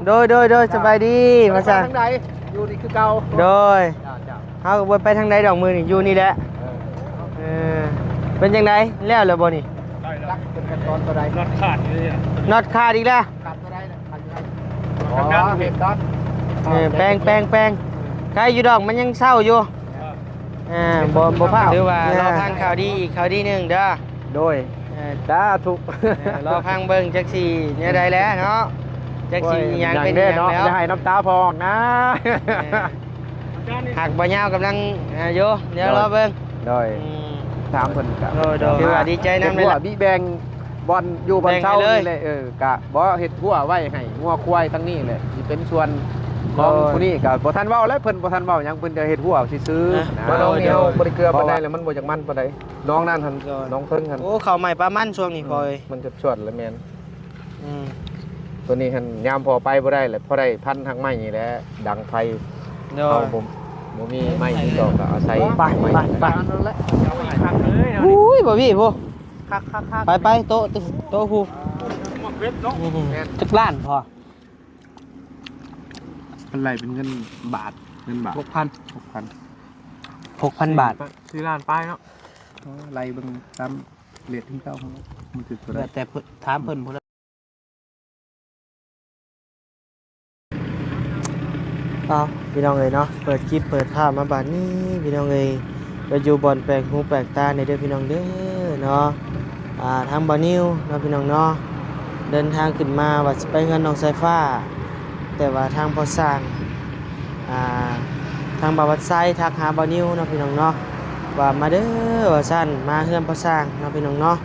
โดยสบายดีมาซะ ทางใดอยู่นี่คือเก่า โดย จ้า เฮาก็บ่ไปทางใดดอกมือนี่อยู่นี่แหละเออเป็นจังไดแล้วบ่นี่ รักเป็นขั้นตอนตัวใด น็อตขาดเลย น็อตขาดอีกแล้ว ขาดตัวใดขาดตัวใดอ๋อเห็นน็อต แป้งใครอยู่ดอกมันยังเศร้าอยู่บ่พลาดหรือว่ารอฟังข่าวดีอีกข่าวดีหนึงเด้อ โดยจ้าถูก รอฟังเบิ่งจักสิเนี่ยใดแล้วเนาะจักสิหยังเป็นหยัง เนาะ แล้ว อย่าให้น้ำตาพอกนะ หักบ่ยาวกำลังอยู่เดี๋ยวรอเบิ่ง โดยถามเพิ่นกะ โดยคือว่าดีใจนำเลย หัว ล่ะ บีแบงบอลอยู่บอลเช้า แบ่งให้เลย นี่เลยกะบ่เฮ็ดหัวไว้ให้งัวควายทั้งนี้เลยสิเป็นส่วนของผู้นี้กะบ่ทันเว้าแล้วเพิ่นบ่ทันเว้าหยังเพิ่นจะเฮ็ดหัวซื่อๆนะน้องนี่เฮาบ่ได้เกลือปานใดแล้วมันบ่จักมันปานใดน้องนั่นหั่นน้องเพิ่งหั่น โอ้ข้าวใหม่ปลามันช่วงนี้พอย มันจะชวดแล้วแม่น อืม ตัวนี้หั่นยามพอไปบ่ได้เลยพอได้พันทางไม้นี่แหละดังไฟ โด เอา ย บ่มีไม้ที่ดอกก็อาศัย ไป ขาดเลยเนาะ อุ้ยบ่พี่ผู้ คัก ไปโต๊ะผู้ หมกเว็บเนาะ จักล้านพอ เป็นไรเป็นเงินบาทเงินบาท 6,000 6,000 6,000 บาท ที่ร้านป้ายเนาะ ไรเบิ่งตามเรทที่เก้าของมันคือตัวใด แต่ถามเพิ่นพุ่นเอาพี่น้องเอ้ยเนาะเปิดคลิปเปิดภาพมาบัดนี้พี่น้องเอ้ยไปอยู่บ่อนแปลกหูแปลกตาในเด้อพี่น้องเด้อเนาะทางบ่อนิวเนาะพี่น้องเนาะเดินทางขึ้นมาว่าสิไปเงินน้องสายฟ้า แต่ว่าทางพอสร้างทางบ่าววัดไซทักหาบ่อนิวเนาะพี่น้องเนาะว่ามาเด้อว่าซั่นมาเฮือนพอสร้างเนาะพี่น้องเนาะ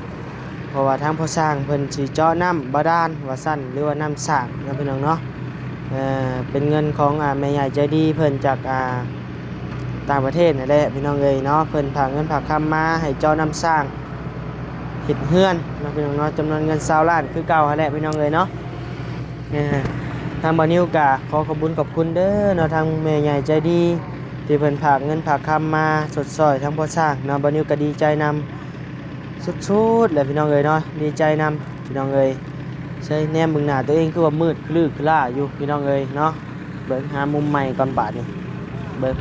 เพราะว่าทางพอสร้างเพิ่นสิเจาะน้ำบาดาลว่าซั่นหรือว่าน้ำสร้างเนาะพี่น้องเนาะเป็นเงินของแม่ใหญ่ใจดีเพิ่นจากต่างประเทศนั่นแหละพี่น้องเอ้ยเนาะเพิ่นฝากเงินฝากคำมาให้เจาะน้ำสร้างเฮ็ดเฮือนเนาะพี่น้องเนาะจำนวนเงิน20ล้านคือเก่าหั่นแหละพี่น้องเอ้ยเนาะทางบ่อนิวกะขอขอบคุณเด้อเนาะทางแม่ใหญ่ใจดีที่เพิ่นฝากเงินฝากคำมาสดซอยทั้งพ่อสร้างเนาะบ่อนิวก็ดีใจนำสุดๆแหละพี่น้องเอ้ยเนาะดีใจนำพี่น้องเอ้ยใช่แนมเบิ่งหน้าตัวเองคือว่ามืดคลือคล่าอยู่พี่น้องเอ้ยเนาะเบิ่งหามุมใหม่ก่อนบาดนี้เบิ่ง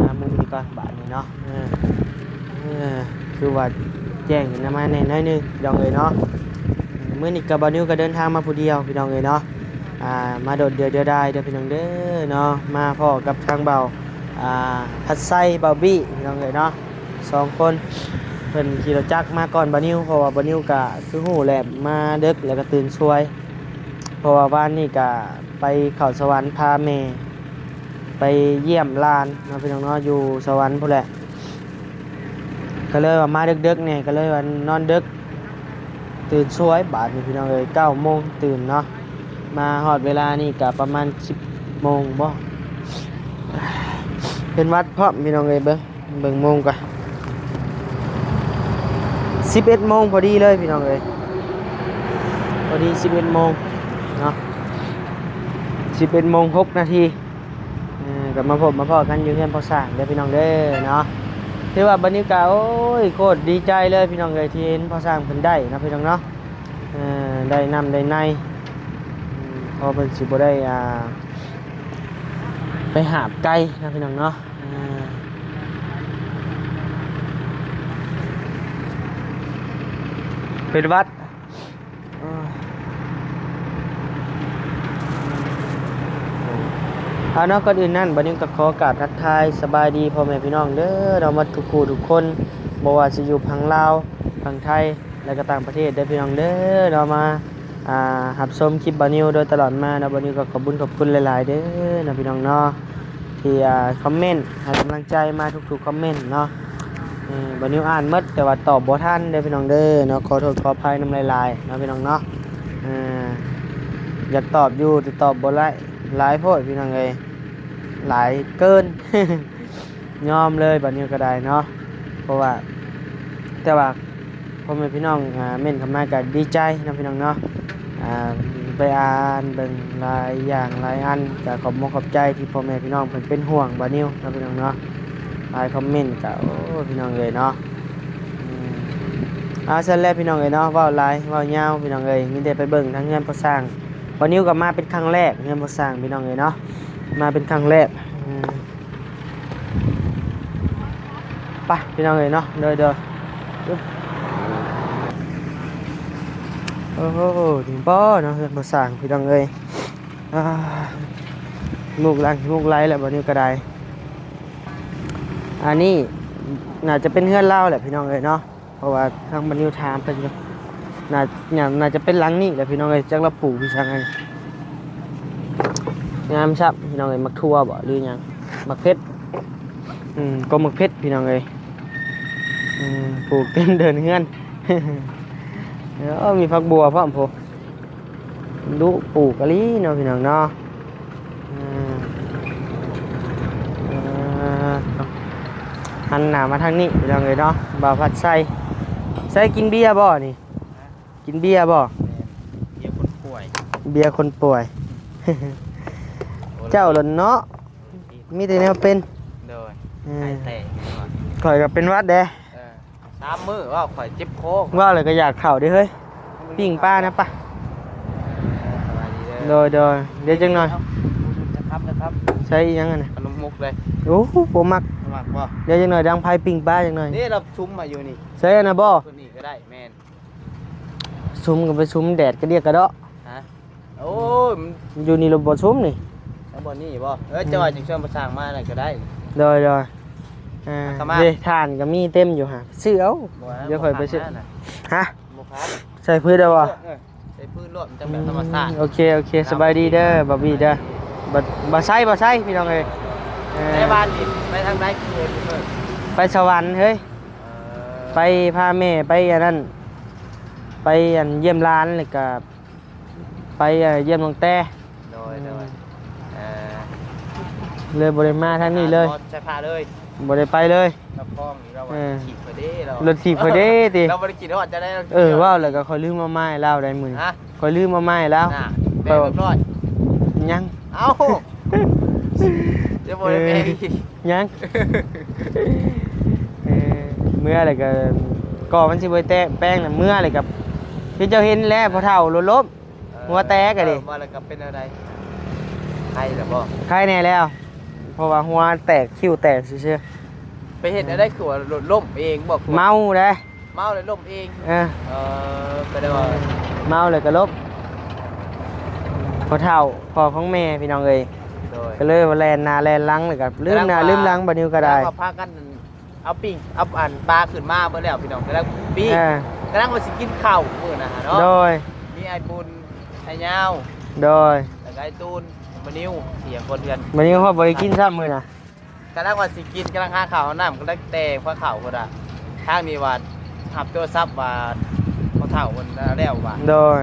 หามุมนี้ก่อนบาดนี้เนาะคือว่าแจ้งขึ้นมาแน่น้อยนึงพี่น้องเอ้ยเนาะมื้อนี้ก็บ่นิวก็เดินทางมาผู้เดียวพี่น้องเอ้ยเนาะมาโดดเดียวได้เด้อพี่น้องเด้อเนาะมาพ่อกับทางเบาพัดไส้เบาบี้พี่น้องเอ้ยเนาะ2คนเพิ่นขี่รถจักรมาก่อนบ่นิวเพราะว่าบ่นิวก็คือฮู้แหละมาดึกแล้วก็ตื่นช่วย เพราะว่าบ้านนี่ก็ไปเข้าสวรรค์พาแม่ไปเยี่ยมหลานเนาะพี่น้องเนาะอยู่สวรรค์พุ่นแหละก็เลยว่ามาดึกๆเนี่ยก็เลยว่านอนดึกตื่นสวยบาดนี่พี่น้องเอ้ย9 โมงตื่นเนาะมาฮอดเวลานี่ก็ประมาณ10 โมงบ่เป็นวัดพร้อมพี่น้องเอ้ยเบิ่งโมงก่อน11 โมงพอดีเลยพี่น้องเอ้ยพอดี11 โมงเนาะ11 โมง 6 นาทีกับมาพบมาพอกันอยู่เฮือนพอสร้างเด้อพี่น้องเด้อเนาะถือว่าบรรยากาศโอ้ยโคตรดีใจเลยพี่น้องเอ้ยที่เห็นพอสร้างเพิ่นได้นะพี่น้องเนาะได้นำได้ในพอเพิ่นสิบ่ได้ไปหาบไก่นะพี่น้องเนาะเป็นวัดเอาเนาะก่อนอื่นนั่นบัดนี้ก็ขอกราบทักทายสบายดีพ่อแม่พี่น้องเด้อเรามาทุกคู่ทุกคนบ่ว่าสิอยู่พังลาวพังไทยและก็ต่างประเทศเด้อพี่น้องเด้อเรามารับชมคลิปบานิวโดยตลอดมานะบานิวก็ขอบคุณหลายๆเด้อนะพี่น้องเนาะที่คอมเมนต์ให้กำลังใจมาทุกๆคอมเมนต์เนาะบานิวอ่านหมดแต่ว่าตอบบ่ทันเด้อพี่น้องเด้อเนาะขอโทษขออภัยนำหลายๆนะพี่น้องเนาะอยากตอบอยู่แต่ตอบบ่หลายโพดพี่น้องเอ้ยหลายเกิน ยอมเลยบัดนี้ก็ได้เนาะเพราะว่าแต่ว่าพ่อแม่พี่น้องเม่นเข้ามาก็ดีใจนะพี่น้องเนาะไปอ่านเบิ่งหลายอย่างหลายอันก็ขอบใจที่พ่อแม่พี่น้องเพิ่นเป็นห่วงบัดนี้นะพี่น้องเนาะหลายคอมเมนต์ก็โอ้พี่น้องเอ้ยเนาะ เสร็จแล้วพี่น้องเอ้ยเนาะเว้าหลายเว้ายาวพี่น้องเอ้ยมีแต่ไปเบิ่งทางเงินพอสร้างวันนี้ก็มาเป็นครั้งแรกเงินพอสร้างพี่น้องเอ้ยเนาะมาเป็นครั้งแรกไปพี่น้องเอ้ยเนาะเด้อโอ้โหถึงบ่เนาะเงินพอสร้างพี่น้องเอ้ยมุกไหลแล้วบัดนี้ก็ได้อันนี้น่าจะเป็นเฮือนเล่าแหละพี่น้องเอ้ยเนาะเพราะว่าทางบรรยุทามเป็นน่าจะเป็นหลังนี้แหละพี่น้องเอ้ยจักเราปลูกพี่ช่างไงงามชับพี่น้องเอ้ยมักทั่วบ่หรือหยังมักเพชรก็มักเพชรพี่น้องเอ้ยปลูกเต็มเดินเฮือนแล้วมีผักบัวพร้อมพอดูปลูกกะลีเนาะพี่น้องเนาะหันหน้ามาทางนี้พี่น้องเอ้ยเนาะบ่าวผัดใส่กินเบียร์บ่นี่กินเบียร์บ่ เดี๋ยวคนป่วย เบียร์คนป่วย เจ้าหล่นเนาะมีแต่แนวเป็น โดยไข่แตก ข่อยก็เป็นหวัดแด 3 มื้อว่าข่อยเจ็บคอ ว่าเลยก็อยากเข่าเด้เฮ้ยปิ้งป้านะป่ะ สบายดี โดยเดี๋ยวจังหน่อย นะครับ ใช้อีหยังไงนะ ขนมมุกเลย โอ้โหผมมัก มักบ่ เดี๋ยวจังหน่อยดังไพ่ปิ้งป้าจังหน่อย นี่เราชุมมาอยู่นี่ ใช้อันนะบ่ ตัวนี้ก็ได้แม่น ซุ้มกับไปซุ้มแดดก็เรียกกระเดาะ ฮะโอ้ยมัน อยู่นี่เราบ่ซุ้มนี่ ทั้งบ่นี่บ่จะว่าจังช่วยมาสร้างมาอะไรก็ได้ โดยเข้ามา เดี๋ยวทานก็มีเต็มอยู่ฮะซื้อเอาเดี๋ยวค่อยไปซื้อฮะ บ่ครับ ใส่พื้นได้บ่ ใส่พื้นรถมันจะแบบธรรมชาติ โอเคสบายดีเด้อบอบบี้เด้อบ่ใส่พี่น้องเอ้ย ในบ้านนี่ไปทางใดคือเพิ่น ไปสวรรค์เฮ้ยไปพาแม่ไปอันนั้นไปอันเยี่ยมร้านเลยก็ไปเยี่ยมน้องแต่ โดยเลยบ่ได้มาทางนี้เลย ใช้ผ้าเลย บ่ได้ไปเลย เราคล้องนี่เราขี่พอดีเรา รถถีบพอดีติ เราบ่ได้กินฮอดจะได้ ว้าวแล้วก็ค่อยลืมมาไม้แล้วได้มื้อ ฮะ ค่อยลืมมาไม้แล้ว น่ะแบ่งเรียบร้อย ยัง เอ้าจะบ่ได้แบ่งอีก ยังเมื่ออะไรก็มันสิบ่แตะแป้งน่ะเมื่ออะไรกับที่เจ้าเห็นแล้วพอเฒ่ารถล้มหัวแตกอะดิ ว่าแล้วก็เป็นอะไรใครล่ะบ่ ใครแน่แล้ว เพราะว่าหัวแตกคิ้วแตกซื่อ ไปเฮ็ดอะไรคือว่าล้มเองบ่ ๆเมาเด้ เมาเลยล้มเอง ก็ได้ว่า เมาเลยก็ลบพอเฒ่าพอของแม่พี่น้องเอ้ย โดย ก็เลยว่าแลนหน้าแลนหลังเลยก็ลืมหน้าลืมหลังบัดนี้ก็ได้ แล้วพากันเอาปิ้งเอาอันปลาขึ้นมาเบิ่แล้วพี่น้องกำลังปิ้งกำลังว่าสิกินข้าวมื้อน่ะเนาะ โดย มีไอ้บุญไอ้ยาว โดย แล้วก็ไอ้ตูนมะนิ้วเสียงคนเดือน บัดนี้พ่อบ่ได้กินซ้ำมื้อน่ะ กำลังว่าสิกินกำลังหาข้าวหาน้ำกำลังแต่งพระข้าวพุ่นน่ะทางนี้ว่าหับโทรศัพท์ว่าเขาเฒ่าเพิ่นแล้วว่า โดย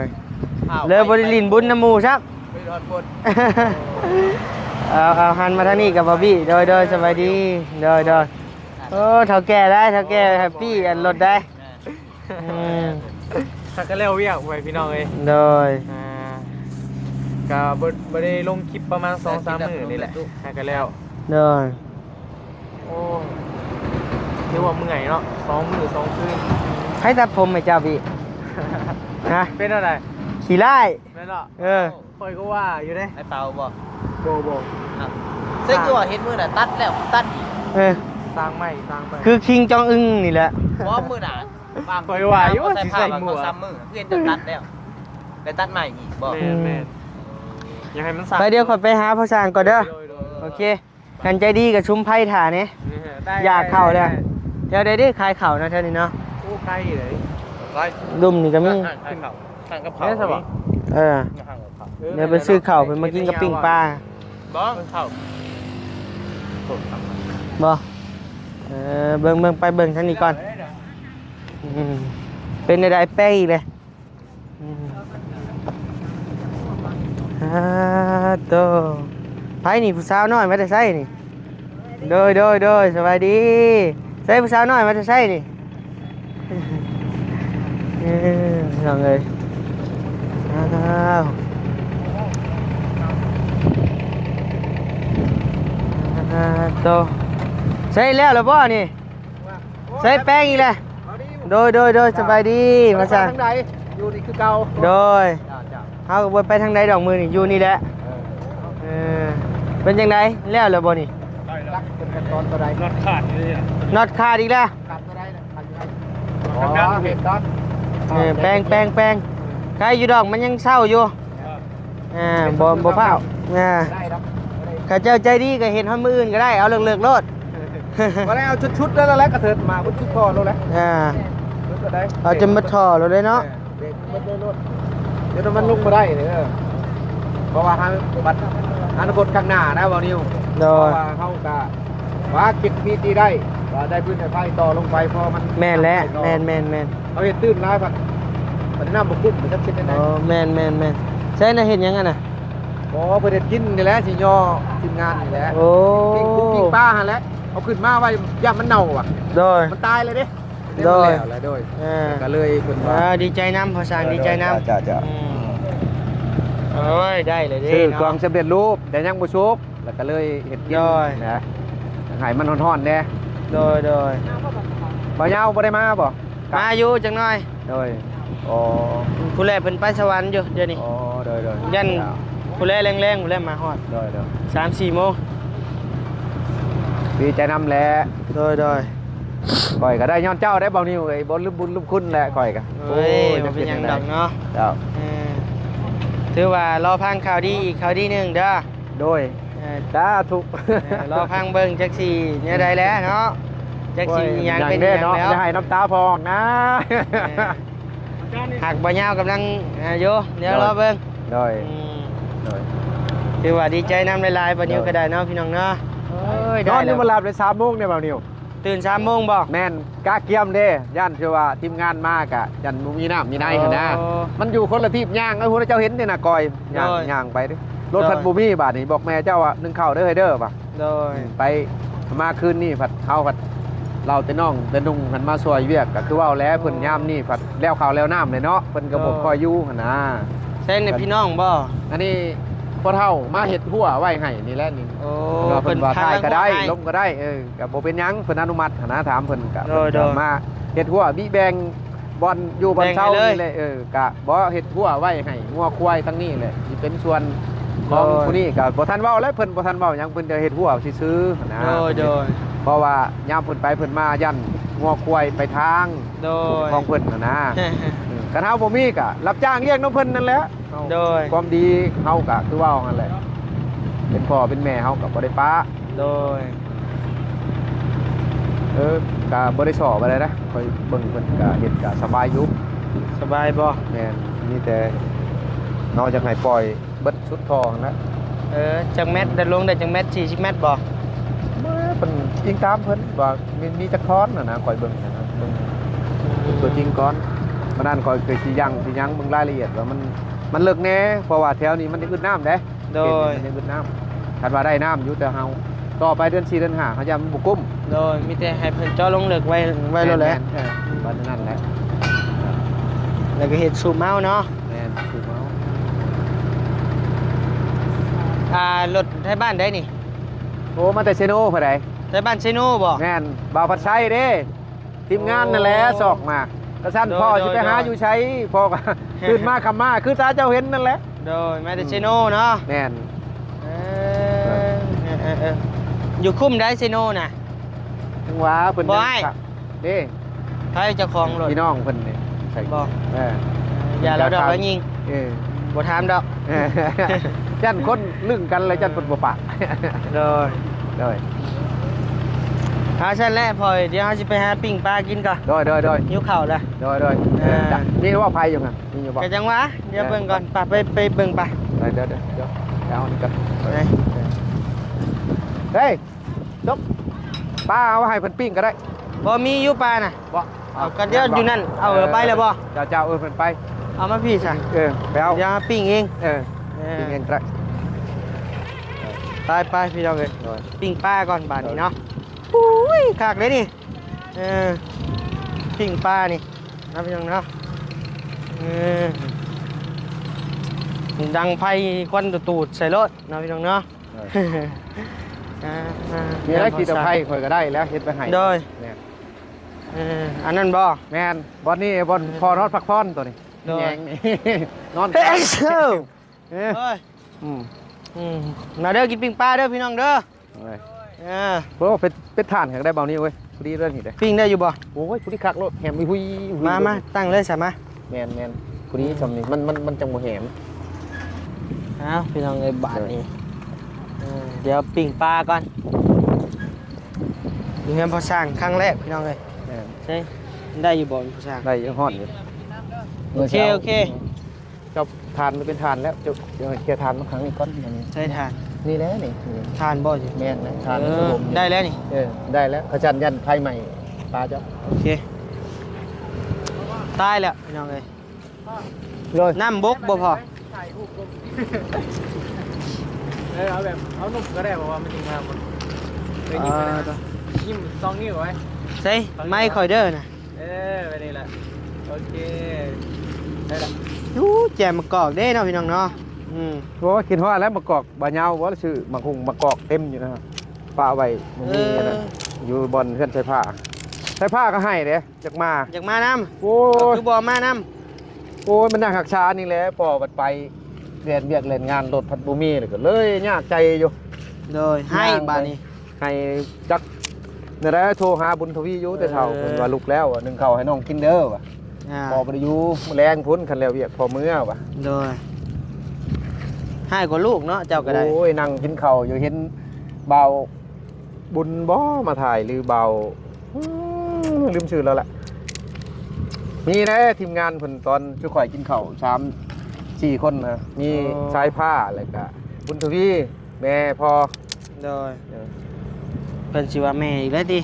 เลยบ่ได้ลิ้นบุญน้ำหมู่ซับ ไปรอดบุญ เอาหันมาทางนี้กับบอบบี้โดยสบายดีโดยโอ้เฒ่าแก่ได้เฒ่าแก่แฮปปี้อันรถได้ ถ้าก็เร็วเวียกไว้พี่น้องเอ้ย โดย ก็บ่ได้ลงคลิปประมาณ 2-3 มื้อนี่แหละถ้าก็แล้ว โดย โอ้ถือว่าเมื่อยเนาะ2 มื้อ 2 คืน ให้ตัดผมให้เจ้าพี่ฮะ เป็นอะไร ขี่ไล่ แม่นเนาะ คอยก็ว่าอยู่เด้ไอ้เปาบ่บ่ครับซึ่งคือว่าเฮ็ดมื้อน่ะตัดแล้วตัดอีก สร้างใหม่สร้างไป คือคิงจองอึ้งนี่แหละ เพราะมื้อน่ะบางคอยว่าอยู่สิใส่หมวก3มื้อเพื่อนจะตัดแล้วไปตัดใหม่อีกบ่แม่นยังให้มันสร้าง ไปเดี๋ยวขอไปหาพ่อสร้างก่อนเด้อโอเคกันใจดีกับชุมไผ่ถ่านี่อยากเข้าเลยเดี๋ยวได้ขายเข่านะเท่านี้เนาะ โอ้ใกล้เลยใกล้ ดุมนี่ก็มี ขายเข่าทางกับเข่าใช่ป่ะ เดี๋ยวไปซื้อเข่าไปมากินกับปิ้งปลา บ่เข่า บ่เบิ่งไปเบิ่งทางนี้ก่อนเป็นได้แป้งอีกเลยโตไผนี่ผู้สาวน้อยมาแต่ไสนี่โดยสวัสดีใส่ผู้สาวน้อยมาแต่ไสนี่น้องเอ้ยโตใส่แล้วหรือบ่นี่ใส่แป้งอีกแล้ว โดยสบายดีมาซะ ทางใดอยู่นี่คือเก่า โดย จ้า เฮาก็บ่ไปทางใดดอกมือนี่อยู่นี่แหละเออเป็นจังไดแล้วเหรอบ่นี่ รักเป็นขั้นตอนตัวใด น็อตขาดอยู่เลย น็อตขาดอีกแล้ว ขาดตัวใดนะขาดอยู่ไหนอ๋อเห็นตอน แปลงใครอยู่ดอกมันยังเศร้าอยู่บ่เผาได้ครับ ข้าเจ้าใจดีก็เห็นเฮามื้ออื่นก็ได้เอาเลิกๆโลด มาแล้วเอาชุดๆแล้วกระเถิดมาชุดพอแล้วแหละ ก็ได้ เอาจนมาถ่อเราเลยเนาะ เบรกมันได้รถเดี๋ยวมันลงมาได้เด้อเพราะว่าทางบัตรอนาคตข้างหน้านะบ่นิว โด เพราะ ย ว่าเฮาก็ว่าคิดมีตีได้ว่าได้พื้นไฟต่อลงไปพอมัน แม่นแล้วแม่น เอาเฮ็ดตื้นร้ายพัดมันน้ำบ่คุ้มมันจะคิดได้ โอ้แม่นใช่น่ะเห็นยังไงน่ะ บ่เพิ่นเฮ็ดกินนี่แหละสิย่อทีมงานนี่แหละ โอ้ ปิ้งปลาหั่นแหละเอาขึ้นมาไว้ย่ามันเน่าอ่ะ โดย มันตายเลยเด้ โดย แล้วโดย ก็ ก็เลยเพิ่นว่า ดีใจน้ำพอสั่งดีใจน้ำ จ้า โอ้ยได้เลยดิ ซื้อกล่องสำเร็จรูปแต่ยังบ่ชุบแล้วก็เลยเฮ็ดกิน โดย นะให้มันฮ้อนๆแน่ โดย บ่ยาวบ่ได้มาบ่ มาอยู่จังหน่อย โดยอ๋อ ผู้แรกเพิ่นไปสวรรค์อยู่เดี๋ยวนี้ อ๋อโดย ยันผู้แรกแรงๆผู้แรกมาฮอด โดย 3-4 โมง ดีใจนำแหละ โดย ก่อยก็ได้ย้อนเจ้าได้เบานิ้วไอ้บ่ลืมบุญลืมคุณแหละก่อยก็ เฮ้ยบ่เป็นหยังดอกเนาะ เจ้า ถือว่ารอพังข่าวดีอีกข่าวดีหนึงเด้อ โดยสาธุ รอพังเบิ่งจักสิเนี่ยได้แล้วเนาะจักสิหยังเป็นห เด้ ยัง เนาะ แล้ว อย่าให้น้ำตาพอกนะ หักบ่ยาวกำลังอยู่เดี๋ยวรอเบิ่ง โดย ถือว่าดีใจนำหลายๆบ่นิ้วก็ได้เนาะพี่น้องเนาะโอ้ย น ได้ อน แล้ นี่ ว มาหลับได้3 โมงเนี่ยเบานิ้ว ตื่น3 โมงบ่ แม่นกาเกียมเด้ย่านคือว่าทีมงานมากอะยันบ่มีน้ำมีในหั่นนะ โอ้ มันอยู่คนละทีบย่างไอ้พวกเจ้าเห็นเนี่ยนะก่อยย่าง โดย ย่างไปดิรถพัดบูมี่บาทนี่บอกแม่เจ้าว่านึ่งข้าวเด้อเฮ้ยเด้อป่ะ โดย ไปมาคืนนี่ผัดข้าวผัดเราแต่น้องแต่นุ่งหันมาซอยเวียกก็คือว่าแล้วเพิ่นยามนี่ผัดแล้วข้าวแล้วน้ำเลยเนาะเพิ่นก็บ่คอยอยู่หั่นนะ ใช่ในพี่น้องบ่ อันนี้พ่อเฒ่ามาเฮ็ดหัวไว้ให้นี่แหละนี่ โอ้ ก็เพิ่นว่าถ่ายก็ได้ ให้ ลงก็ได้ก็บ่เป็นหยังเพิ่นอนุมัติหั่นนะถามเพิ่นก็ โดย เพิ่นก็มาเฮ็ดหัวบิแบงบอลอยู่บอลเช้า แบ่งให้เลย นี่เลยกะบ่เฮ็ดหัวไว้ให้งัวควายทั้งนี้เลยสิเป็นส่วนของ โดย ผู้นี้ก็บ่ทันเว้าแล้วเพิ่นบ่ทันเว้าหยังเพิ่นจะเฮ็ดหัวซื่อๆนะ โดย เพราะว่ายามเพิ่นไปเพิ่นมายันงัวควายไปทาง โดย ของเพิ่นน่ะนะคันเฮาบ่มีก็รับจ้างเลี้ยงน้ำเพิ่นนั่นแหละ โดย ความดีเฮาก็คือเว้านั่นแหละเป็นพ่อเป็นแม่เฮาก็บ่ได้ป้า โดย ก็บ่ได้สอบอะไรนะคอยเบิ่งเพิ่นก็เฮ็ดก็สบายอยู่ สบายบ่ แม่นมีแต่นอกจากให้ปล่อยเบิดสุดทองนะ จักแมตได้ลงได้จักแมต40 เมตรบ่ เพิ่นยิงตามเพิ่นว่ามีจักค้อนน่ะนะคอยเบิ่งนะเบิ่งตัวจริงก่อนมานั่นคอยเคยสิยังเบิ่งรายละเอียดว่ามันเลิกแน่เพราะว่าแถวนี้มันได้อึดน้ำเด้ โดย มันได้อึดน้ำคันว่าได้น้ำอยู่แต่เฮาต่อไปเดือน4เดือน5เขาจะมันบ่กุ้ม โดยมีแต่ให้เพิ่นเจาะลงเลิกไว้แล้วแหละ วันนั้นแหละ แล้วก็เฮ็ดสูบเมาเนาะ แม่นถูกเมาร ถไทยบ้านได้นี่ โอ้มาแต่เซโนผู้ใด ไทยบ้านเซโนบ่ แม่นบ่าวพัดชัยเด้ทีมงานนั่นแหละสอกมากระชั้นพ่อสิไปหาอยู่ใช้พ่อก็ขึ้นมาคำมาคือตาเจ้าเห็นนั่นแหละ โดยมาแต่เซโนเนาะ แม่น อยู่คุ้มได้เซโนน่ะ จังหวะเพิ่น บ่ให้ เด้ ใครเจ้าของรถ พี่น้องเพิ่นนี่ใช่ บ่ เออ อย่าแล้วดอกแล้วยิง เออ บ่ถามดอก จันคนลึ่งกันเลยจันเพิ่นบ่ปาก โดย โดย หาฉันแหละพอเดี๋ยวเฮาสิไปหาปิ้งปลากินก่อน โดย หิวข้าวแล้ว โดยจ้ะนี่ว่าภัยอยู่ครับนี่อยู่บ่ ก็จังหวะเดี๋ยวเบิ่งก่อนไปเบิ่งไป เดี๋ยวเอานี่ก่อน ไหน เฮ้ยจบป้าเอาให้เพิ่นปิ้งก็ได้ บ่มีอยู่ปลาน่ะ บ่ เอาก็เดี๋ยวอยู่นั่นเอาไปแล้วบ่ เจ้าเพิ่นไป เอามาพี่ซะ ไปเอา เดี๋ยวหาปิ้งเอง ปิ้งเองก็ได้ ไปพี่น้องเอ้ย โดย ปิ้งปลาก่อนบาดนี้เนาะอุ้ยคักเลยนี่ปิ้งปลานี่นะพี่น้องเนาะดังไฟควันตูดใส่รถนะพี่น้องเนาะ มีอะไรกินตะไคร้ข่อยก็ได้แล้วเฮ็ดไปให้ โดย เนี่ย อันนั้นบ่ แม่นบอนนี่บอนพอนอนพักผ่อนตัวนี้ โดย แยงนี่นอน เฮ้ยเจ้า เอ้ย เฮ้ย อืม มาเด้อกินปิ้งปลาเด้อพี่น้องเด้อ เอาไว้ อ่า โอ้เป็นฐานแข็งได้เบานี่เว้ยพอดีเรื่องนี้เด้ ปิ้งได้อยู่บ่ โอ้ยพอดีคักโลดแหมมีหุยหุย มาตั้งเลยสามา แม่นพอดีจำนี่มันจังบ่แหม เอาพี่น้องเอ้ยบาทนี้เดี๋ยวปิ้งปลาก่อนมีเงินพอสร้างครั้งแรกพี่น้องเอ้ย แม่น ใช่ได้อยู่บ่พอสร้าง ได้ยังฮอดอยู่ โอเคโอเค เจ้าทานมันเป็นทานแล้วเจ้าเดี๋ยวเคลียร์ทานมาครั้งนี้ก่อนอันนี้ ใช่ทาน นี่แหละนี่ ทานบ่สิ แม่นนะทาน ได้แล้วนี่ ได้แล้วขจันยันไพ่ใหม่ปลาเจ้า โอเคตายแล้วพี่น้องเอ้ย เลย น้ำบกบ่พอ เอาแบบเอานุ่มก็ได้บอกว่ามันจริงมากมันยิ้ม2 นิ้วไว้ ใช่ไม่คอยเด้อนะ ไปนี่แหละโอเคได้ละ ยูแจมมะกอกเด้เนาะพี่น้องเนาะเพราะว่ากินว่าแล้วมะกอกบะเยาวว่าชื่อมะฮุงมะกอกเต็มอยู่นะครับปลาไว้มันมีนะอยู่บนเพื่อนใช้ผ้าก็ให้เด้จากมา อยากมาน้ำ โอ้ย คือบ่มาน้ โอ้ยมันน่าหักช้านี่แหละพอบัดไปเรียนเบียกเล่นงานรถพัดบุมีเลยก็เลยยากใจอยู่ ำโดยให้บาทนี้ ให้จักเนี่ยได้โทรหาบุญทวีอยู่แต่เช้าเพิ่นว่าลุกแล้วนึ่งข้าวให้น้องกินเด้อว่ะพอบ่ได้อยู่แรงพุ่นคันแล้วเวียกพอมื้อว่ะ โดยให้กว่าลูกเนาะเจ้าก็ได้ โอ้ยนั่งกินข้าวอยู่เห็นเบาบุญบ่มาถ่ายหรือเบาลืมชื่อแล้วแหละมีนะทีมงานเพิ่นตอนช่วยข่อยกินข้าว3-4 คนนะมีสายผ้าแล้วก็บุญทวีแม่พ่อ โดยเพิ่นสิว่าแม่อีกแล้วติ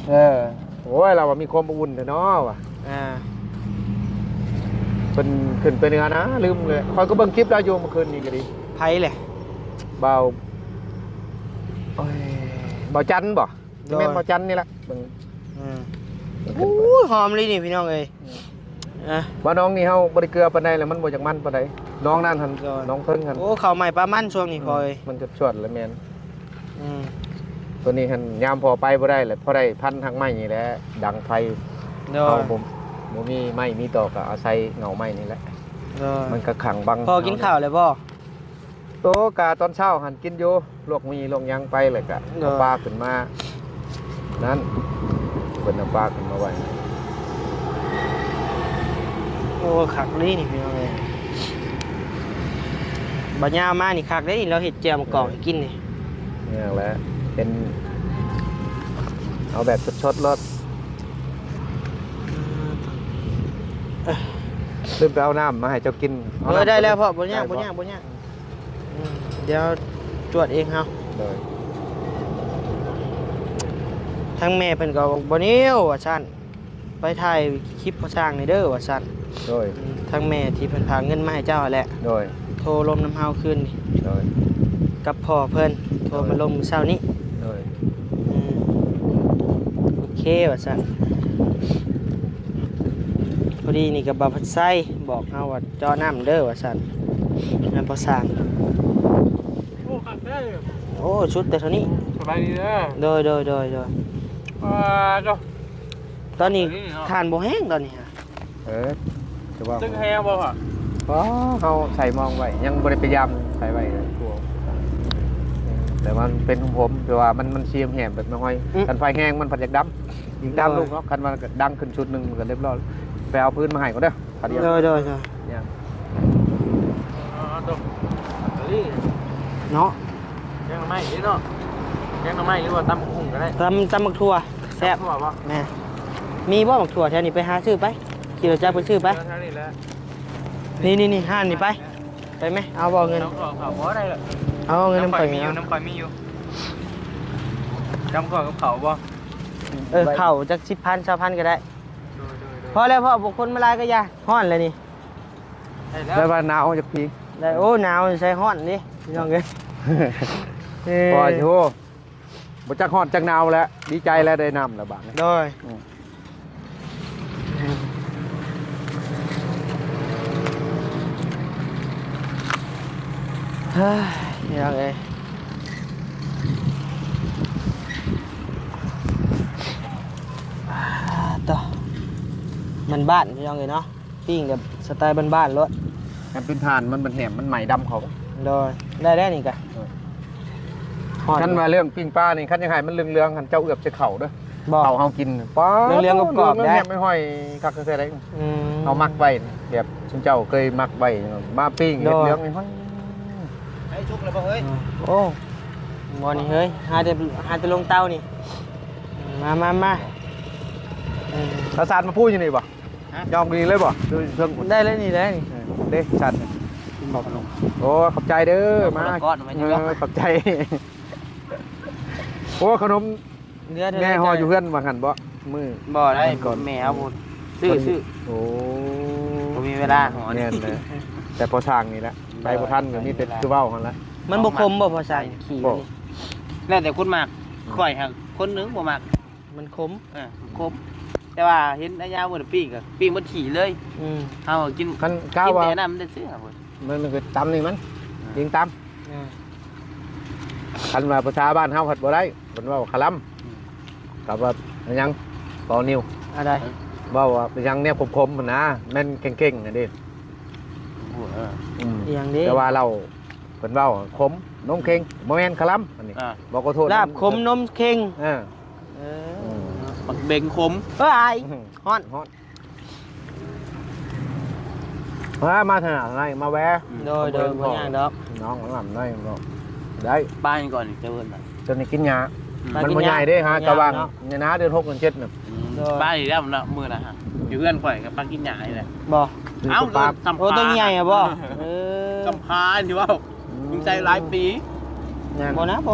โอ้ยเราว่ามีความอบอุ่นแต่เนาะว่ะ เพิ่นขึ้นไปเหนือนะลืมเลยคอยก็เบิ่งคลิปแล้วอยู่เมื่อคืนนี้ก็ดี ไผแหละ เบาโอ้ยเบาจันทร์บ่แม่นเบาจันทร์นี่ล่ะเบิ่ง โอ้ยหอมเลยนี่พี่น้องเอ้ย ว่าน้องนี่เฮาบ่ได้เกลือปานใดแล้วมันบ่จักมันปานใดน้องนั่นหั่นน้องเพิ่งหั่น โอ้ข้าวใหม่ปลามันช่วงนี้พอย มันจะชวดแล้วแม่น อืม ตัวนี้หั่นยามพอไปบ่ได้แหละพอได้พันทางไม้นี่แหละดังไฟ โด เฮาย บ่มีไม้มีตอกก็อาศัยเงาไม้นี่แหละ โดย มันก็ขังบัง พอกินข้าวเลยบ่ โตกาตอนเช้าหั่นกินอยู่ลวกมีลวกหยังไปแล้วก็เอาปลาขึ้นมานั้นเพิ่นเอาปลาขึ้นมาไว้ โอ้คักเลยนี่พี่น้องเอ้ยบัดยามมานี่คักเลยเราเฮ็ดแจ่วมะกอกให้กินนี่ นี่แหละเป็นเอาแบบชดๆรสลืมไปเอาน้ำมาให้เจ้ากินเอาน้ำ ได้แล้วพ่อบ่ยาก ได้ บ่ยากบ่ยากเดี๋ยวจวดเองเฮา เลย ทั้งแม่เพิ่นก็บอกบ่นิ้วว่าซั่นไปถ่ายคลิปพอสร้างนี่เด้อว่าซั่น โดย ทั้งแม่ที่เพิ่นพาเงินมาให้เจ้าแหละ โดย โทรลมน้ำเฮาคืนนี่ โดย กับพ่อเพิ่นโทรมาลมมื้อเช้านี้ โดย โอเคว่าซั่นพอดีนี่ก็บ่าวพัดไส้บอกเฮาว่าเจาะน้ำเด้อว่าซั่นนั่นพอสร้าง โอ้ขัดได้ โอ้ชุดแต่เท่านี้ สบายดีเด้อ โดยจ้ะ ตอนนี้ทานบ่แห้งตอนนี้ฮะ จะว่า ตึกแฮบ่ฮะ อ๋อเขาใส่มองไว้ยังบริพยายามใส่ไว้เลยตัวแต่มันเป็นของผมแต่ว่ามันเชียมแหมแบบไม่ห้อยกันไฟแห้งมันผัดจากดำยิงดำลูกเนาะกันมันดังขึ้นชุดหนึ่งมันก็เรียบร้อยไปเอาพื้นมาให้ก็ได้ผัดเดียว โดย เนี่ย ตกนี่ เนาะ แกงหน่อไม้นี่เนาะแกงหน่อไม้หรือว่าตำหุ่งก็ได้ ตำบักถั่วแซ่บ ทั่วป่ะ แม่มีบ่บักถั่วแถวนี้ไปหาซื้อไปขี่รถจักรไปซื้อไป เท่านี้แหละ นี่ห้านนี่ไปไหมเอาบ่เงิน น้ำกรอกเขาบ่ได้เลย เอาเงินน้ำข่อย มีอยู่น้ำข่อยมีอยู่น้ำกรอกกับเขาบ่ เข่าจัก10,000 20,000ก็ได้พอแล้วพ่อบุคคลมาลายก็ยาฮ้อนเลยนี่ แล้วว่าหนาวจากพี ได้โอ้หนาวใส่ฮ้อนดิพี่น้องเอ้ย พอโชว์บ่จักฮอดจักหนาวแล้วดีใจแล้วได้น้ำแล้วบาดนี้ โดยเฮ้ยพี่น้องเอ้ยต่อ มันบ้านพี่น้องเลยเนาะปิ้งแบบสไตล์บ้านๆรถ มันเป็นทานมันแหนมมันใหม่ดำเขา โดยได้นี่กะฮอด คันมาเรื่องปิ้งปลานี่คันยังไงมันเรื่องๆคันเจ้าเอือบจะเข่าเด้อ บอก เข่าเฮากินป้า เรื่องๆกรอบๆได้ แหนมไม่ห้อยคักแท้ๆได้ อืม เอามักไว้แบบชุนเจ้าเคยมักไว้มาปิ้งเฮ็ดเรื่องไม่ห้อย ให้ชุกเลยบ่เฮ้ย โอ้บอนี่เฮ้ยหาแต่ลงเต้านี่มาเราสารมาพูดอยู่นี่บ่ยอมดีเลยบ่ดูเครื่องอุ่น ได้เลยนี่ได้นี่ เด้ชัดโอ้ขอบใจเด้อมา ก้อนมาอยู่ ขอบใจโอ้ขนม เนื้อ แม่ห่ออยู่เพื่อนว่าหันบ่มือ บ่ได้แมวบุญซื้อ โอ้ บ่มีเวลาหอ เนี่ยเลยแต่พอสร้างนี่แหละไปบ่ทันก็มีแต่คือเว้าหั่นละ มันบ่คมบ่พอใส่ขี่ บ่ นี่ แล้วแต่คนมากข่อยหักคนนึงบ่มาก มันคม ครบแต่ว่าเห็นอายาบ่ได้ปิ้งก็ปิ้งบ่ถี่เลย อืม เฮากิน คันก้าว กิน ว่า แต่น้ำได้ซื้อครับ มันคือตำนี่มันยิงต อ่า ำคันว่าภาษาบ้านเฮาผัดบ่ได้เพิ่นเว้าคลำกับว่าอันยังปอนิว อะไร เว้าว่าเป็นยังแนวคมๆมันนะแม่นเก่งๆน่ะเด้อืม อย่างนี้ แต่ว่าเราเพิ่นเว้าขมนมเค็งบ่แม่นคลำอันนี้บ่ขอโทษ ลาบขมนมเค็ง เออ บักเบงขม เฮ้ยฮ้อน ฮอดมาถนัดอะไรมาแวะ โดยบ่ย่างดอก น้องหลับได้บ่ได้ บ้านก่อนเจอน่ะ จนนี่กินยา มา มัน กิน บ่ใหญ่ ยา เด้ฮะ กินยา กะวัง เนาะ เนี่ยนะเดือน6เดือน7น่ะ บ้านนี่แล้วมันมื้อละฮะอยู่เพื่อนข่อยกับปักกินหญ้านี่แหละ บ่ เอ้า ปลา สำ โอ้ต้องใหญ่อะบ่เออ สำคาที่ว่ามึงใจหลายปี บ่นะบ่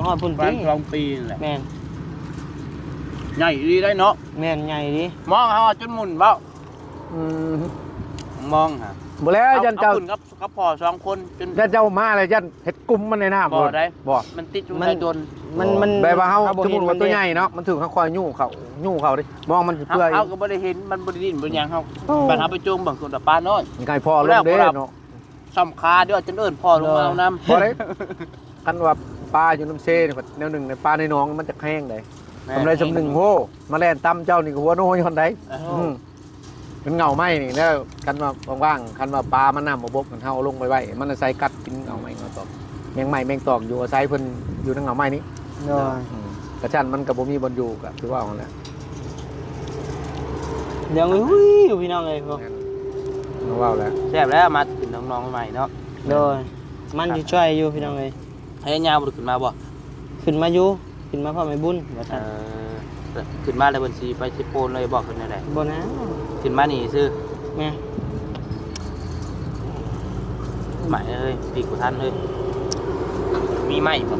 ฮอดพุ่น บ้า ปี น2 ปีนี่แหละ แม่น ใหญ่ดีได้เนาะ แม่นใหญ่ดิ มองเฮาจนหมุนเบ้า อืม มองฮะ บ่แล้วยันเจ้า ขึ้นกับพ่อ2คนจน ยันเจ้ามาเลยยันเฮ็ดกลุ่มมันในน้ำ บ่ได้ บ่ มันติดอยู่ในโดน มัน แบบว่าเฮา บ่ สมมุ ห็น ติว่าตัวใหญ่เนาะมันถึงเขาคอยยู่เขาดิมองมันสิเปื่อย เฮาก็บ่ได้เห็นมันบ่ได้ดินบ่หยังเฮาบัดเฮาไปโจมบางคนปลาน้อย มันไก่พอลงเด้เนาะ สำคาเดี๋ยวจนเอิ้นพ่อลงมาเอาน้ำ บ่ได้คันว่าปลาอยู่น้ำเซนี่แนวหนึ่งในปลาในหนองมันจะแห้งได้ทำไรสำหนึ่งโหมาแล่นตำเจ้านี่ก็หัวโน้ยคนใดมันเหงาไหมนี่แล้วคันว่าว่างๆคันว่าปลามันน้ำมาบกมันเฮาลงไปไว้มันอาศัยกัดกินเหงาไหมเหงาตอกแมงไหม้แมงตอกอยู่อาศัยเพิ่นอยู่ในเหงาไหม้นี้ โดย กระชั้นมันกับบ่มีบนอยู่ก็ถือว่าเอาแหละ เดี๋ยวอุ้ยอยู่พี่น้องเอ้ยพวก เอาว่าแล้ว แซ่บแล้วมาถึงน้องๆใหม่เนาะ โดยมันสิช่วยอยู่พี่น้องเอ้ย ให้ยาวบ่ได้ขึ้นมาบ่ ขึ้นมาอยู่ขึ้นมาพร้อมไอ้บุญว่าซั่น ขึ้นมาแล้วเพิ่นสิไปสิโปนเลยบอกขึ้นได้ บ่นะ ขึ้นมานี่ซื้อ แม่ ใหม่เอ้ยปีกบ่ทันเอ้ยมีไหมบ่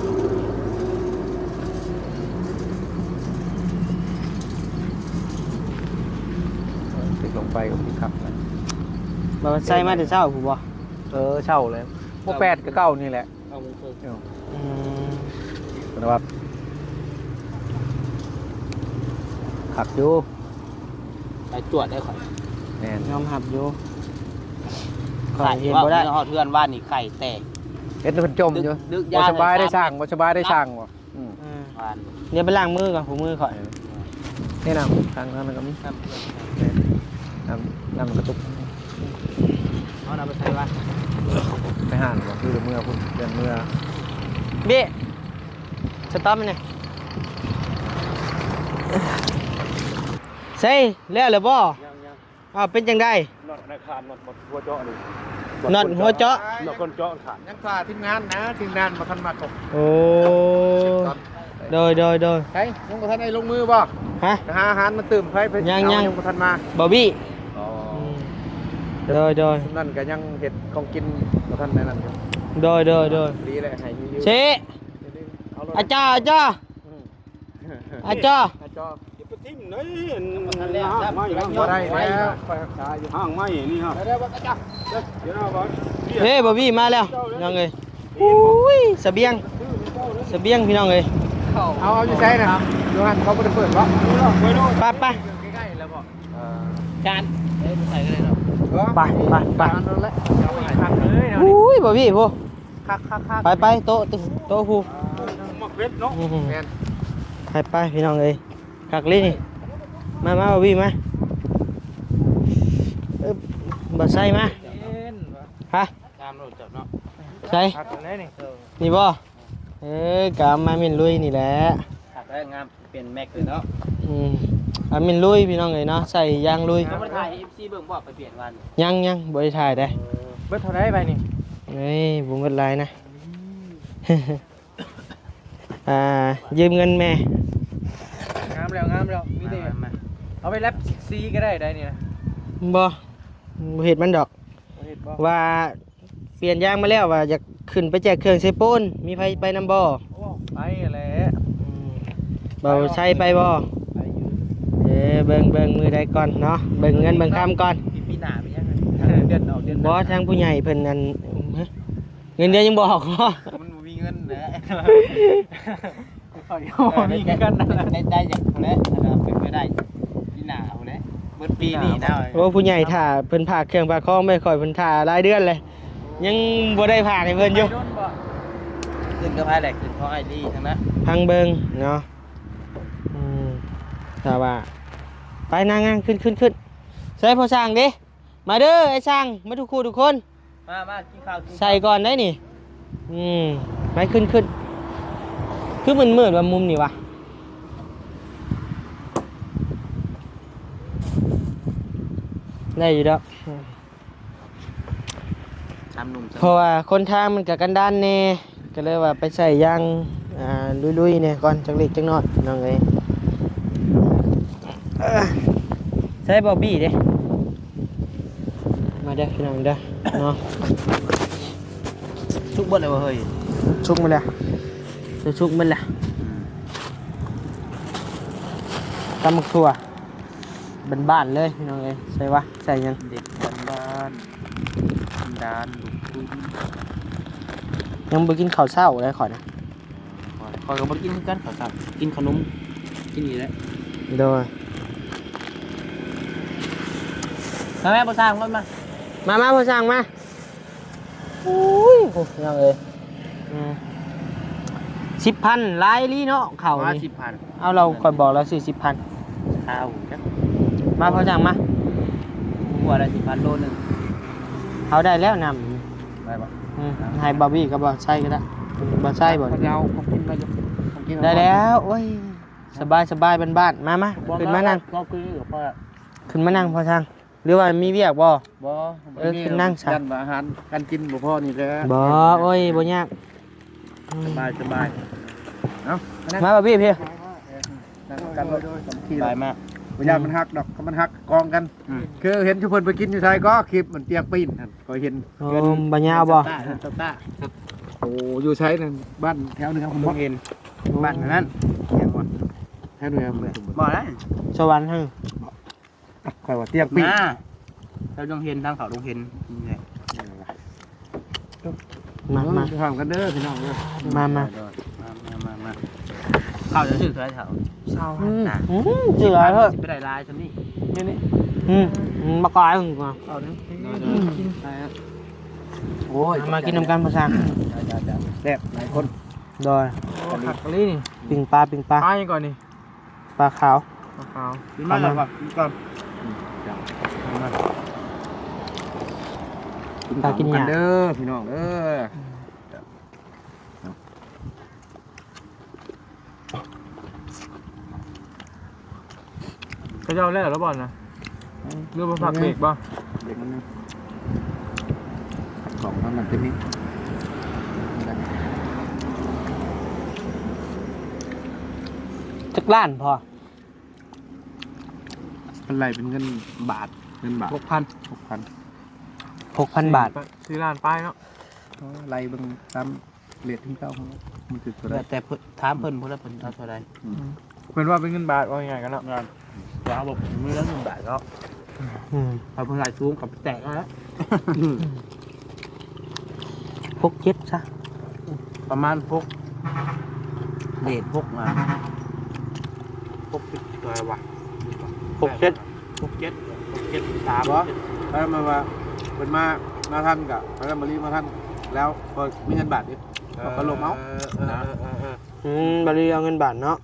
ติดลงไปก็มีครับนะ บ่ว่าใส่มาแต่เช้าผู้บ่ เช่าเลยพวก8กับ9นี่แหละ อืม แต่ว่าขับอยู่ ไปตรวจได้ข่อย แม่น ยอมรับอยู่ขอ ไข่ เห็น ว่า บ่ได้ เฮาเทือนว่านี่ไข่แตก เฮ็ดให้เพิ่นจมอยู่ ดึก บ่ ยา สบายได้ เลย สร้างบ่สบายได้สร้างบ่อืม อืม วาน เดี๋ยวไปล้างมือก่อนผู้มือข่อย นี่น้ำทางนั้นก็มีน้ำกระตุก เอานำไปใส่ว่า ไปห่านบ่คือเมื่อพุ่นเดือนเมื่อ เบี้ยสต๊อปมันนี่ใส่แล้วเหรอบ่อ้าวเป็นจังได๋ น็อตในคานน็อตหมดหัวเจาะนี่ น็อตหัวเจาะ น็อตคนเจาะขาดยังพาทีมงานนะทีมงานมาทันมาตก โอ้โดยใช่ยังบ่ทันได้ลงมือบ่ ฮะ ไปหาอาหารมาตื่มไผไป ยัง เอาบ่ทันมา บอบบี้ อ๋อ โดย นั่นก็ยังเฮ็ดของกินบ่ทันได้นั่นอยู่ โดย ดีแหละให้อยู่ เชอาจารย์อาจารย์ อาจารย์บ่ได้แล้วคอยรักษาอยู่ ห้างไม้นี่ฮะ ได้บ่อาจารย์ เดี๋ยวนะบอล เฮ้บอบบี้มาแล้วยังไงอุ้ยเสบียงพี่น้องเอ้ย เอาอยู่ใส่นะอยู่หั่นเขาบ่ได้เปิดบ่ ไป ใกล้ๆแล้วบ่ จานเอ้ยใส่กันเลยเนาะ นั่นแหละเอาไปคักเลยเนาะ อุ้ยบอบบี้พวก คัก ไปโต๊ะผู้ มักเล็ดเนาะ แม่น ไปพี่น้องเอ้ยกักลิ้นนี่มาบอบบี้มา บ่ใส่มาฮะ ตามรถจับเนาะ ใส่ หักเลยนี่ นี่บ่กะมามินลุยนี่แหละ หักแล้วงามเปลี่ยนแม็กเลยเนาะ อามินลุยพี่น้องเอ้ยเนาะใส่ยางลุย เขามาถ่าย FC เบิ่งบ่ไปเปลี่ยนวัน ยังบ่ได้ถ่ายได้ เบิดเท่าไรไปนี่ เฮ้ยบ่เงินหลายนะ ยืมเงินแม่ งามแล้วมีแต่เอาไปแรปซีก็ได้นี่นะ บ่เฮ็ดมันดอก เฮ็ดบ่ ว่าเปลี่ยนยางมาแล้วว่าอยากขึ้นไปแจกเครื่องใส่ปูนมีไผไปนำบ่ ไปแหละ เบาใช้ไปบ่ ไปอยู่ เบิ่งมือใดก่อนเนาะเบิ่งเงินเบิ่งคำก่อน ปีหน้าเป็นยังไงเดือนออกเดือน บ่ทางผู้ใหญ่เพิ่นนั่นเงินเดือนยังบ่ออกบ่ มันมีเงินนะมีกันในใจอย่างคนนี้เป็นไปได้ปีหน้าคนนี้เบิดปีนี้นะ โอ้ผู้ใหญ่ถ่าเพิ่นพากเครื่องพากของไม่ค่อยเพิ่นถ่ารายเดือนเลยยังบ่ได้พากให้เพิ่นอยู่ ขึ้นกับไอ้แหละขึ้นเพราะไอ้ลี่ทั้งนั้น พังเบิ่งเนาะถ้าว่าไปนางขึ้นใส่พ่อสร้างดิมาเด้อไอ้สร้างมาทุกคู่ทุกคน มากินข้าวกิน ใส่ก่อนได้นี่ไปขึ้นคือมันมืดว่ามุมนี่วะได้อยู่ดอก ทำหนุ่ม เพราะว่าคนทางมันกับกันด้านแน่ก็เลยว่าไปใส่ยางลุยๆเนี่ยก่อนจักเล็กจักน้อยน้องเอ้ยใส่บอบบี้เด้มาเด้อพี่น้องเด้อเนาะ ชุกบดเลยวะเฮ้ย ชุกมันละชุกมันละตำมักถั่วบ้านๆเลยพี่น้องเอ้ยใส่วะใส่ยัง เด็กบ้านดานลูกคุณ ยังไปกินข้าวเช้าเลยขอนะ คอยก็มากินกันข้าวสารกินขนมกินนี่แหละ โดย มาแม่ประสานกันมาพ่อสั่งมาอุ้ยโอ้ยังเอ้ย10,000หลายลีเนาะเข่า มา นี่ 10,000 เอาเราคอยบอกแล้วสิ10,000 ข้าวจัก มาพ่อสั่งมา หัวละ10,000โลนึง เอาได้แล้วน ได้ปะ ำให้บาร์บี้กับบอใช่ก็ได้บอใช่บ่ เขาเอาเขากินไปอยู่เขากิน ได้แล้วโอ้ยสบายบ้านๆมาขึ้นมานั่ง ก็คือกับพ่อ ขึ้นมานั่งพ่อสั่งหรือว่ามีเวียกบ่ บ่ ขึ้นนั่งซะ กันอาหารการกินบ่พ่อนี่แหละ บ่โอ้ยบ่ยาก สบายเอ้า มาบาร์บี้พี่ กันเลยขี่ สบายมาก พยานมันหักดอกมันหักกองกันคือเห็นทุกคนไปกินอยู่ไทยก็คลิปมันเตียงปีนก็เห็น โอ้บ่ยาวบ่ ตา โอ้อยู่ใช้นั่นบ้านแถวนึงครับผม เห็นบ้านนั้น แถวนึงครับ บ่ได้ สวรรค์ฮึ คอยว่าเตียงปีน มาเราต้องเห็นทางเขาต้องเห็นนี่ มา ทำกันเด้อพี่น้องเด้อ มา ข้าวจะชื่อใครเขาเศร้าน่ะ ชื่ออะไรเพิ่น ไปได้ลายฉันนี่นี่ มากอยหึงก่อน เอานี่ โอ้ย มากินน้ำกันพ่อสั่ง แซ่บหลายคน โดย ผักกะลี่นี่ ปิ้งปลา ปลายังก่อนนี่ ปลาขาว ปลาขาวกินมาก่อนกินก่อน ปลากินห กัน ยา เด้อพี่น้องเด้อ เขาจะเอาเล่นหรือเปล่านะเรื่องผักเบรกป่ะ เด็กมันของมันเต็มนี้ จักล้านพอ เป็นไรเป็นเงินบาท6,000 6,000 บาท ซื้อร้านป้ายเนาะ ไรเบิ่งตามเรียดที่เก้าเขามันคือตัวใด แต่ถามเพิ่นเพิ่นเอาเท่าไร เพิ่นว่าเป็นเงินบาทว่ายังไงกันเนาะ งานว้าวบอกมือละ1 บาทก็เอาเพิ่นใส่ซูมกับแตกแล้ว 6-7ซะ ประมาณพกเลทพกมาพกตัววะ 6-7 ตาม แล้วมาว่าเป็นมาท่านกับพระมารีมาท่านแล้วพอมีเงินบาทนี่ก็ลงเอานะ บริเอาเงินบาทเนาะ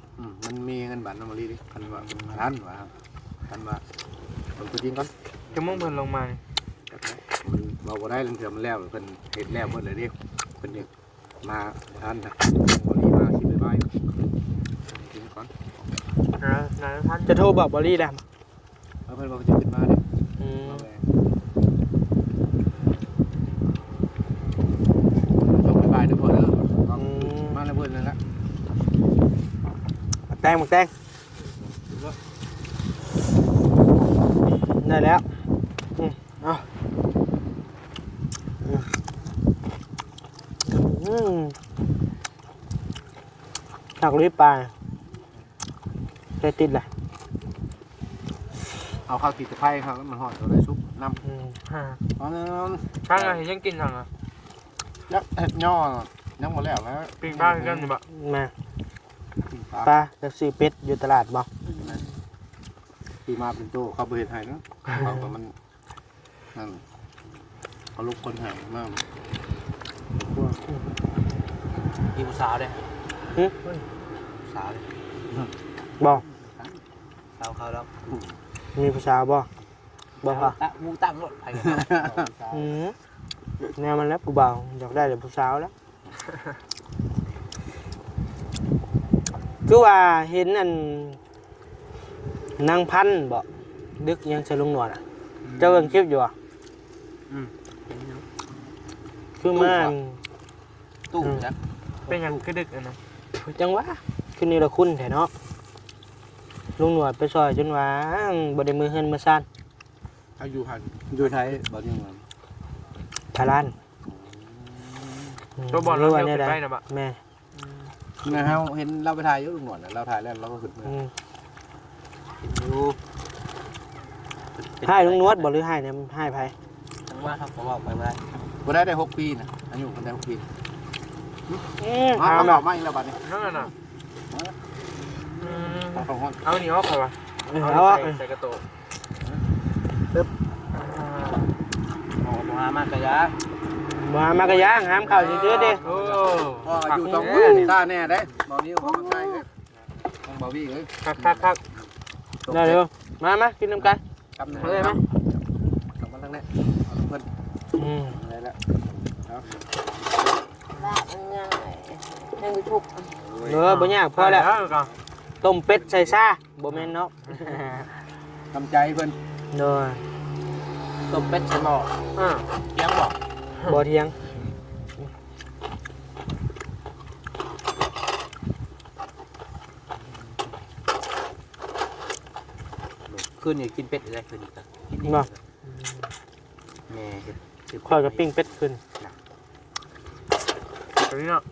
มันมีเงินบาทมารีดิคันว่าท่านว่าผมไปกินก่อน จะมุ่งเพิ่นลงมานี่ มันเราบ่ได้เรื่องเถื่อมันแล้วเพิ่นเห็นแล้วหมดเลยเด้เพิ่นยังมาทันนะบ่รีมาสิบ๊ายบายกินก่อน นะท่าน จะโทรบอกบอลลี่ได้ แล้วเพิ่นบอกจะขึ้นมาเด้ อืม มาแวะต้องบ๊ายบายทุกคนเด้อมาแล้วเพิ่นนั่นละ แตงหมกแตงได้แล้วเอาหักลิบปลาได้ติดเลย เอาข้าวติดตะไคร้ครับแล้วมันหอดเอาได้ซุปน้ำ ฮ่า อ๋อนั่น ข้างไงยังกินทางอ่ะ ยักเห็ดย่อยังหมดแล้วนะ ปิ้งบ้านกันอยู่บ่ มา ปิ้งป ป ลา ลาจะซื้อเป็ดอยู่ตลาดบ่ ปีมาเป็นโต้เขาเบิดให้เนาะเขาก็มันนั่นเขาลุกคนหายมาก มีผู้สาวเด้ หึ สาวเด้ บ่ สาวเขาแล้ว มีผู้สาวบ่บ่ค่ะ มูตั้งรถไปกัน แนวมันแล้วกูเบาอยากได้แต่ผู้สาวแล้ว คือว่าเห็นอันนางพันธุ์บ่ดึกยังจะลงหนวดอ่ะเจ้าเบิ่งคลิปอยู่อ่ะคือมาอัน ตู้จัก เป็นหยังคือดึกอ่ะนะ จังหวะคือนี่ละคุณแท้เนาะลุงหนวดไปซอยจนว่าบ่ได้มือเฮือนมือซ่าน เขาอยู่หันอยู่ไทยบ่ยังไง พาลาน ตัวบอลเราเที่ยวขึ้นไปนะบ่ แม่ นะฮะเห็นเราไปถ่ายอยู่ลุงหนวดเราถ่ายแล้วเราก็ขึ้นมา อยู่ ให้ลุงนวดบ่หรือให้เนี่ยให้ไผ ทั้งว่าครับผมบอกไปบ่ได้ บ่ได้6 ปีนะอายุคนได้6 ปี หา เอา มา ดอกไม้แล้วบัดนี้ นั่นน่ะ ของห้อง เอาหนีออกไปวะ เอาอ่ะ ใส่กระโตก บ่หามากะยะ บ่หามากระย่างหามข้าวซื่อๆเด้ โอ้ พ่ออยู่ต้องมือตาแน่ได้บ่นี้เขามาใกล้เลยต้องบ่วี่เอ้ย คัก ได้เร็วมากินน้ำกัน กำ เอาเลยไหม กำมันทั้งนี้เพิ่นอะไรแล้ว บ่ยากพอแล้ว ก่อน ต้มเป็ดใส่ซ่าบ่แม่นเนาะ กำใจเพิ่น เด้อ ต้มเป็ดใส่หม้อเลี้ยงบ่ บ่เที่ยง คืนนี้กินเป็ดได้คืนนี้ก็กิน บ่ แม่เฮ็ด ข้อยก็ปิ้งเป็ดขึ้น ตรงนี้เนาะ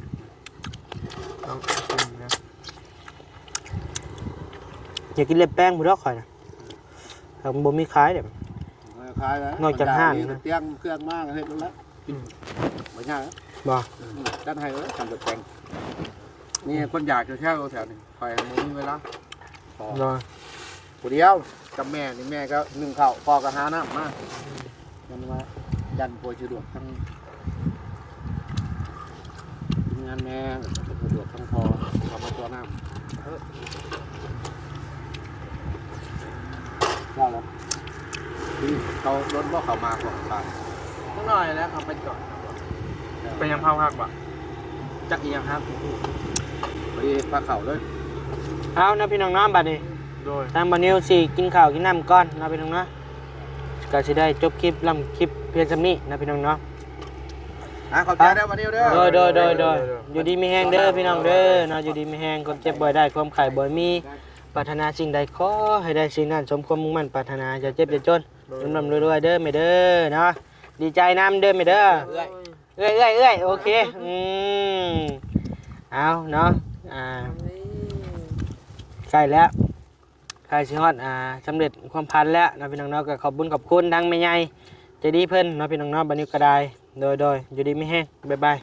เอากินนะ อยากกินเล็บแป้งพุ่นดอกข่อยน่ะถ้าบ่มีขายเด้ ขายแล้ว นอกจากห้างนะ เตียงเครื่องมากเฮ็ดแล้วบ่ยาก บ่ ด้านให้เอ้ยทำแบบแปลงนี่คนอยากจะเช่าแถวนี้คอยมื้อเวลา เนาะ ผู้เดียวกับแม่นี่แม่ก็นึ่งข้าวพ่อก็หาน้ำมายันว่ายันป่วยสะดวกทั้งงานแม่สะดวกทั้งพอเขามาตัวน้ำว่าแล้วที่เขารถบ่เขามาก่อนตาย นิดหน่อยแล้วเอาไปก่อน เป็นยังเผาหักบ่ จักอีหยังครับ พอดีปลาเข่าเลย เอานะพี่น้องเนาะบัดนี้ โดย ทางบ่นิวสิกินข้าวกินน้ำก่อนนะพี่น้องเนาะก็สิได้จบคลิปลำคลิปเพียงซำนี้นะพี่น้องเนาะ ขอบใจเด้อวันนี้เด้อ โดยอยู่ดีมีแฮงเด้อพี่น้องเด้อเนาะอยู่ดีมีแฮงความเจ็บบ่ได้ความไข้บ่มีปรารถนาสิ่งใดขอให้ได้สิ่งนั้นสมความมุ่งมั่นปรารถนาอย่าเจ็บอย่าจนร่ำรวยๆเด้อแม่เด้อเนาะดีใจนำเด้อแม่เด้อ เอื้อย เอ้ยโอเคเอาเนาะใกล้แล้วใกล้สิฮอดสำเร็จความพันแล้วนะพี่น้องเนาะก็ขอบคุณทั้งแม่ใหญ่ใจดีเพิ่นเนาะพี่น้องเนาะบัดนี้ก็ได้โดยอยู่ดีมีแฮงบ๊ายบาย